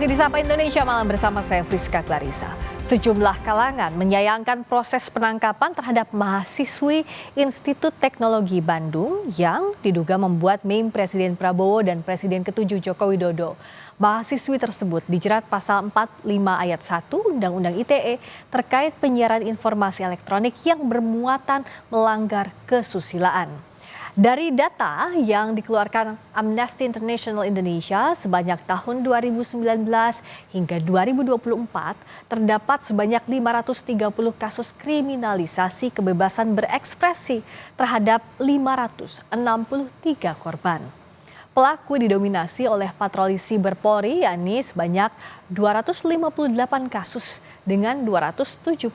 Masih di Sapa Indonesia Malam bersama saya Friska Clarissa. Sejumlah kalangan menyayangkan proses penangkapan terhadap mahasiswi Institut Teknologi Bandung yang diduga membuat meme Presiden Prabowo dan Presiden ke-7 Joko Widodo. Mahasiswi tersebut dijerat pasal 45 ayat 1 Undang-Undang ITE terkait penyiaran informasi elektronik yang bermuatan melanggar kesusilaan. Dari data yang dikeluarkan Amnesty International Indonesia sebanyak tahun 2019 hingga 2024 terdapat sebanyak 530 kasus kriminalisasi kebebasan berekspresi terhadap 563 korban. Pelaku didominasi oleh patroli siber Polri yakni sebanyak 258 kasus dengan 271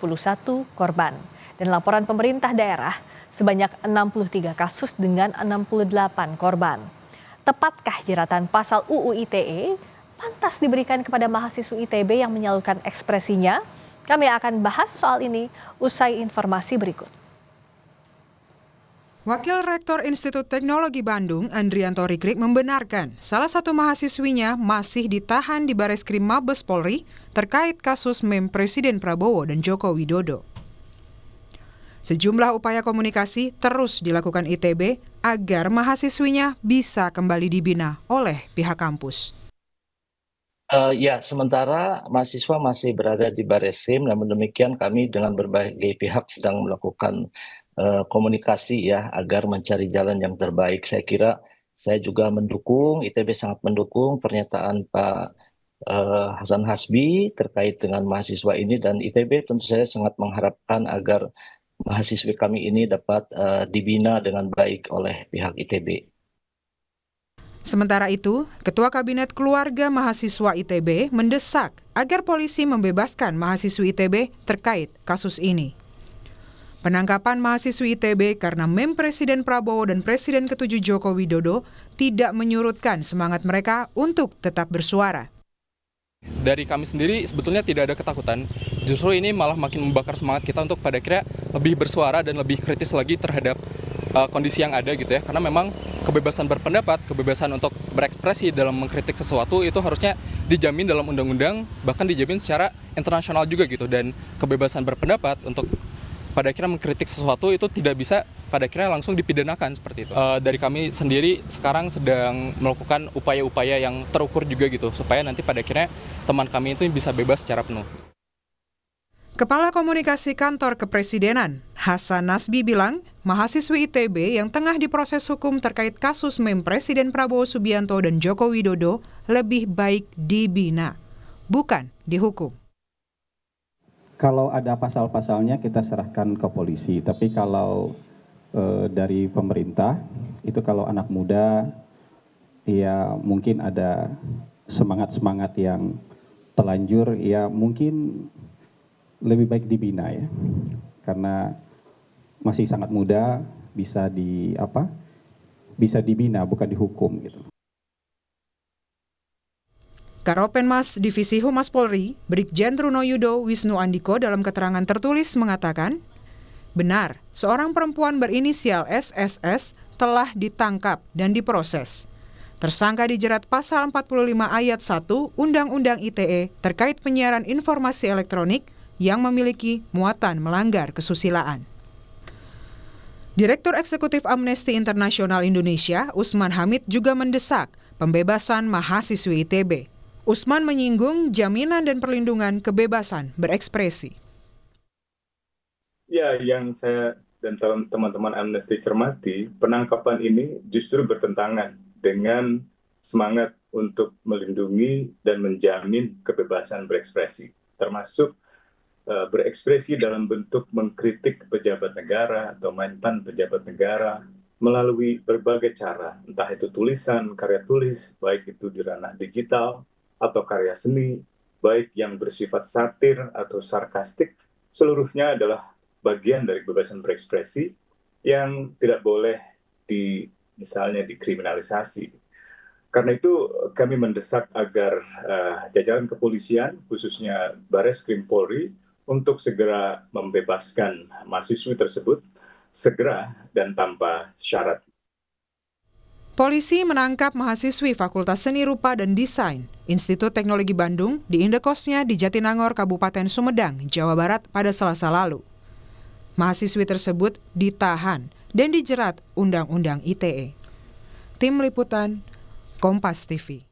korban. Dan laporan pemerintah daerah sebanyak 63 kasus dengan 68 korban. Tepatkah jeratan pasal UU ITE pantas diberikan kepada mahasiswa ITB yang menyalurkan ekspresinya? Kami akan bahas soal ini usai informasi berikut. Wakil Rektor Institut Teknologi Bandung, Andrianto Rikrik, membenarkan salah satu mahasiswinya masih ditahan di Bareskrim Mabes Polri terkait kasus meme Presiden Prabowo dan Joko Widodo. Sejumlah upaya komunikasi terus dilakukan ITB agar mahasiswinya bisa kembali dibina oleh pihak kampus. Ya, sementara mahasiswa masih berada di Bareskrim, namun demikian kami dengan berbagai pihak sedang melakukan komunikasi ya agar mencari jalan yang terbaik. Saya kira saya juga mendukung, ITB sangat mendukung pernyataan Pak Hasan Hasbi terkait dengan mahasiswa ini, dan ITB tentu saja sangat mengharapkan agar mahasiswa kami ini dapat dibina dengan baik oleh pihak ITB. Sementara itu, Ketua Kabinet Keluarga Mahasiswa ITB mendesak agar polisi membebaskan mahasiswi ITB terkait kasus ini. Penangkapan mahasiswi ITB karena meme Presiden Prabowo dan Presiden ke-7 Joko Widodo tidak menyurutkan semangat mereka untuk tetap bersuara. Dari kami sendiri sebetulnya tidak ada ketakutan, justru ini malah makin membakar semangat kita untuk pada akhirnya lebih bersuara dan lebih kritis lagi terhadap kondisi yang ada gitu ya. Karena memang kebebasan berpendapat, kebebasan untuk berekspresi dalam mengkritik sesuatu itu harusnya dijamin dalam undang-undang, bahkan dijamin secara internasional juga gitu. Dan kebebasan berpendapat untuk pada akhirnya mengkritik sesuatu itu tidak bisa pada akhirnya langsung dipidanakan seperti itu. Dari kami sendiri sekarang sedang melakukan upaya-upaya yang terukur juga gitu, supaya nanti pada akhirnya teman kami itu bisa bebas secara penuh. Kepala Komunikasi Kantor Kepresidenan, Hasan Nasbi bilang, mahasiswi ITB yang tengah diproses hukum terkait kasus meme Presiden Prabowo Subianto dan Joko Widodo lebih baik dibina, bukan dihukum. Kalau ada pasal-pasalnya kita serahkan ke polisi, tapi kalau dari pemerintah itu kalau anak muda ya mungkin ada semangat-semangat yang terlanjur ya mungkin lebih baik dibina ya, karena masih sangat muda, bisa dibina bukan dihukum gitu. Karopenmas Divisi Humas Polri, Brigjen Trunoyudo Wisnu Andiko dalam keterangan tertulis mengatakan, benar, seorang perempuan berinisial SSS telah ditangkap dan diproses. Tersangka dijerat pasal 45 ayat 1 Undang-Undang ITE terkait penyiaran informasi elektronik yang memiliki muatan melanggar kesusilaan. Direktur Eksekutif Amnesty International Indonesia, Usman Hamid, juga mendesak pembebasan mahasiswi ITB. Usman menyinggung jaminan dan perlindungan kebebasan berekspresi. Ya, yang saya dan teman-teman Amnesty cermati, penangkapan ini justru bertentangan dengan semangat untuk melindungi dan menjamin kebebasan berekspresi, termasuk berekspresi dalam bentuk mengkritik pejabat negara atau mantan pejabat negara melalui berbagai cara, entah itu tulisan, karya tulis, baik itu di ranah digital atau karya seni, baik yang bersifat satir atau sarkastik, seluruhnya adalah bagian dari kebebasan berekspresi yang tidak boleh misalnya dikriminalisasi. Karena itu kami mendesak agar jajaran kepolisian, khususnya Bareskrim Polri, untuk segera membebaskan mahasiswi tersebut, segera dan tanpa syarat. Polisi menangkap mahasiswi Fakultas Seni Rupa dan Desain Institut Teknologi Bandung di indekosnya di Jatinangor, Kabupaten Sumedang, Jawa Barat pada Selasa lalu. Mahasiswi tersebut ditahan dan dijerat Undang-Undang ITE. Tim Liputan, Kompas TV.